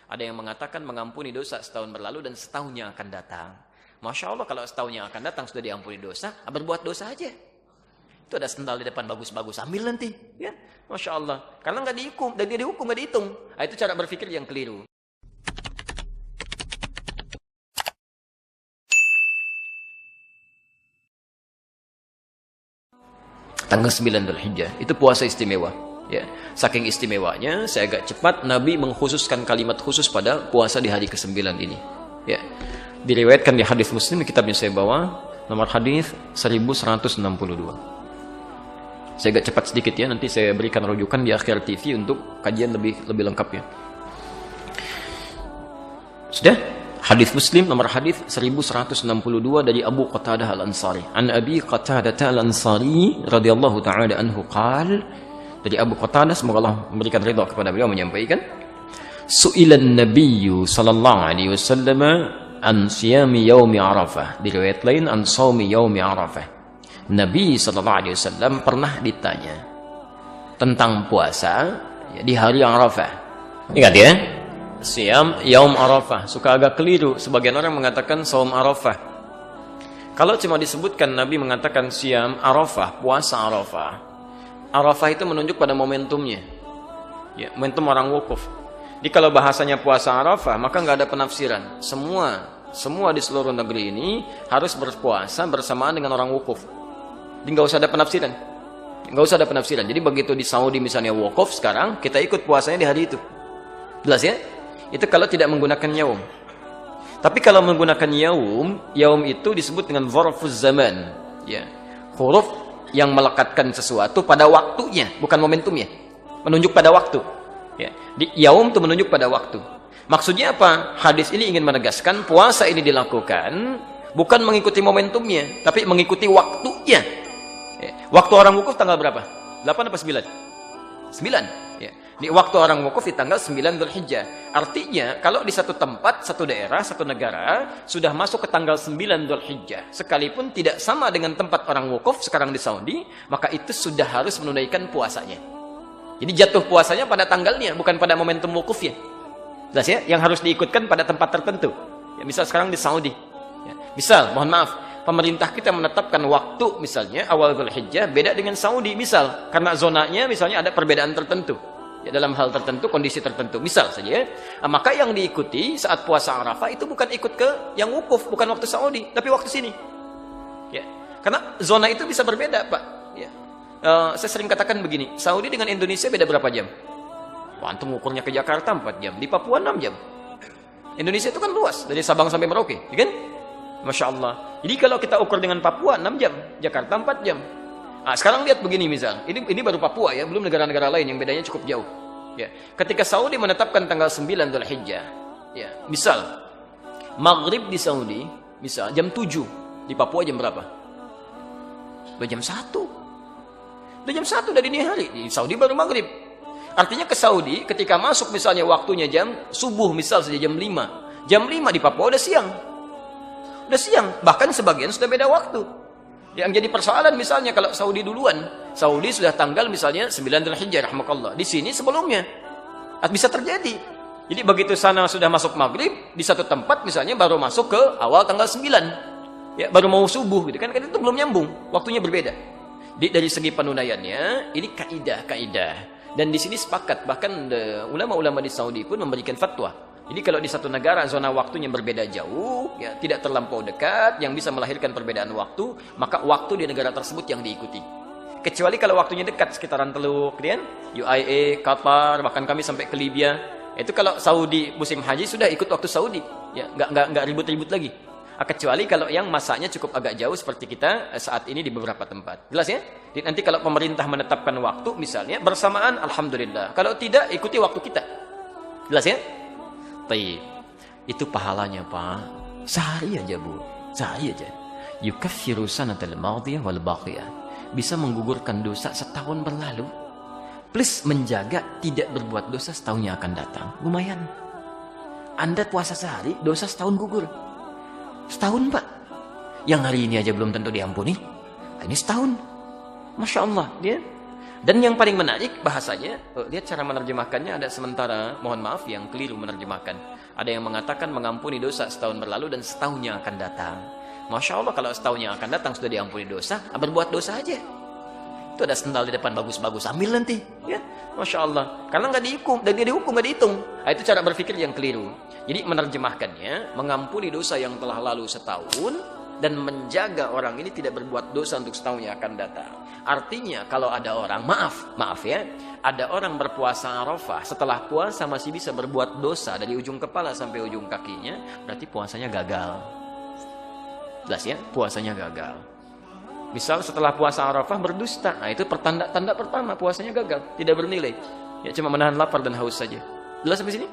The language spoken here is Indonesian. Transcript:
Ada yang mengatakan mengampuni dosa setahun berlalu dan setahun yang akan datang. Masya Allah, kalau setahun yang akan datang sudah diampuni dosa, berbuat dosa aja. Itu ada sendal di depan bagus-bagus, ambil nanti. Ya, Masya Allah. Karena nggak dihukum, dan dia dihukum nggak dihitung. Nah, itu cara berpikir yang keliru. Tanggal 9 Dzulhijjah itu puasa istimewa. Ya, saking istimewanya, saya agak cepat Nabi mengkhususkan kalimat khusus pada puasa di hari ke-9 ini. Ya, diriwayatkan di hadis Muslim, kitab yang saya bawa, nomor hadis 1162. Saya agak cepat sedikit ya, nanti saya berikan rujukan di akhir TV untuk kajian lebih lengkapnya. Sudah? Hadis Muslim nomor hadis 1162 dari Abu Qatadah Al-Ansari. An Abi Qatadah Al-Ansari radhiyallahu taala anhu qala, dari Abu Qatadah, semoga Allah memberikan ridha kepada beliau, menyampaikan, Su'ilan Nabiyyu sallallahu alaihi wasallam an siyami yaumi Arafah. Di riwayat lain an shaumi yaumi Arafah. Nabi sallallahu alaihi wasallam pernah ditanya tentang puasa ya, di hari Arafah. Ingat ya? Siyam yaum Arafah. Suka agak keliru, sebagian orang mengatakan saum Arafah. Kalau cuma disebutkan Nabi mengatakan siyam Arafah, puasa Arafah, Arafah itu menunjuk pada momentumnya ya, momentum orang wukuf. Jadi kalau bahasanya puasa Arafah, maka nggak ada penafsiran. Semua di seluruh negeri ini harus berpuasa bersamaan dengan orang wukuf. Jadi nggak usah ada penafsiran. Jadi begitu di Saudi misalnya wukuf sekarang, kita ikut puasanya di hari itu. Jelas ya? Itu kalau tidak menggunakan yaum. Tapi kalau menggunakan yaum itu disebut dengan dzarfuz zaman, ya. Huruf yang melekatkan sesuatu pada waktunya, bukan momentumnya. Menunjuk pada waktu. Ya. Di yaum itu menunjuk pada waktu. Maksudnya apa? Hadis ini ingin menegaskan puasa ini dilakukan bukan mengikuti momentumnya, tapi mengikuti waktunya. Ya. Waktu orang wukuf tanggal berapa? 8 apa 9? 9. Ya. Di waktu orang wukuf di tanggal 9 Dzulhijjah. Artinya, kalau di satu tempat, satu daerah, satu negara sudah masuk ke tanggal 9 Dzulhijjah, sekalipun tidak sama dengan tempat orang wukuf sekarang di Saudi, maka itu sudah harus menunaikan puasanya. Jadi jatuh puasanya pada tanggalnya, bukan pada momentum wukufnya. Jelas ya? Yang harus diikutkan pada tempat tertentu. Ya, misal sekarang di Saudi. Ya. Misal, mohon maaf, pemerintah kita menetapkan waktu misalnya awal Dzulhijjah beda dengan Saudi, misal karena zonanya misalnya ada perbedaan tertentu. Ya, dalam hal tertentu, kondisi tertentu, misal saja ya. Maka yang diikuti saat puasa Arafah itu bukan ikut ke yang wukuf, bukan waktu Saudi, tapi waktu sini. Ya. Karena zona itu bisa berbeda, Pak. Ya. Saya sering katakan begini, Saudi dengan Indonesia beda berapa jam? Wah, antum ukurnya ke Jakarta 4 jam, di Papua 6 jam. Indonesia itu kan luas, dari Sabang sampai Merauke, ya kan? Masya Allah. Jadi kalau kita ukur dengan Papua 6 jam, Jakarta 4 jam. Nah, sekarang lihat begini misal, ini baru Papua ya, belum negara-negara lain yang bedanya cukup jauh. Ya, ketika Saudi menetapkan tanggal 9 Dzulhijjah, ya, misal maghrib di Saudi, misal jam 7, di Papua jam berapa? Jam 1. Udah jam 1 dari dini hari, di Saudi baru maghrib. Artinya ke Saudi ketika masuk misalnya waktunya jam subuh misal saja jam 5. Jam 5 di Papua udah siang. Udah siang, bahkan sebagian sudah beda waktu. Yang jadi persoalan misalnya kalau Saudi duluan, Saudi sudah tanggal misalnya 9 Dzulhijjah rahmakallah. Di sini sebelumnya. Bisa terjadi. Jadi begitu sana sudah masuk maghrib, di satu tempat misalnya baru masuk ke awal tanggal 9. Ya, baru mau subuh gitu kan itu belum nyambung, waktunya berbeda. Dari segi penunaiannya, ini kaidah. Dan di sini sepakat, bahkan ulama-ulama di Saudi pun memberikan fatwa. Jadi kalau di satu negara zona waktunya berbeda jauh, ya tidak terlampau dekat, yang bisa melahirkan perbedaan waktu, maka waktu di negara tersebut yang diikuti. Kecuali kalau waktunya dekat, sekitaran Teluk, kemudian UAE, Qatar, bahkan kami sampai ke Libya. Itu kalau Saudi musim haji sudah ikut waktu Saudi, ya nggak ribut-ribut lagi. Kecuali kalau yang masanya cukup agak jauh seperti kita saat ini di beberapa tempat. Jelas ya? Jadi nanti kalau pemerintah menetapkan waktu misalnya bersamaan, alhamdulillah. Kalau tidak, ikuti waktu kita. Jelas ya? Baik. Itu pahalanya, Pak. Sehari aja, Bu. Sehari aja. Yukaffiru sanatal madhiyah wal baqiyah. Bisa menggugurkan dosa setahun berlalu. Plus menjaga tidak berbuat dosa setahun yang akan datang. Lumayan. Anda puasa sehari, dosa setahun gugur. Setahun, Pak. Yang hari ini aja belum tentu diampuni. Ini setahun. Masya Allah. Dia. Dan yang paling menarik bahasanya, lihat cara menerjemahkannya, ada sementara, mohon maaf yang keliru menerjemahkan. Ada yang mengatakan mengampuni dosa setahun berlalu dan setahunnya akan datang. Masya Allah, kalau setahunnya akan datang sudah diampuni dosa, berbuat dosa aja. Itu ada sendal di depan bagus-bagus, ambil nanti, ya. Masya Allah, karena nggak dihukum, dan dia dihukum nggak dihitung. Nah, itu cara berpikir yang keliru. Jadi menerjemahkannya, mengampuni dosa yang telah lalu setahun dan menjaga orang ini tidak berbuat dosa untuk setahun yang akan datang. Artinya kalau ada orang, maaf ya, ada orang berpuasa Arafah, setelah puasa masih bisa berbuat dosa dari ujung kepala sampai ujung kakinya, berarti puasanya gagal. Jelas ya, puasanya gagal. Misal setelah puasa Arafah berdusta, nah itu tanda pertama puasanya gagal, tidak bernilai. Ya cuma menahan lapar dan haus saja. Jelas sampai sini?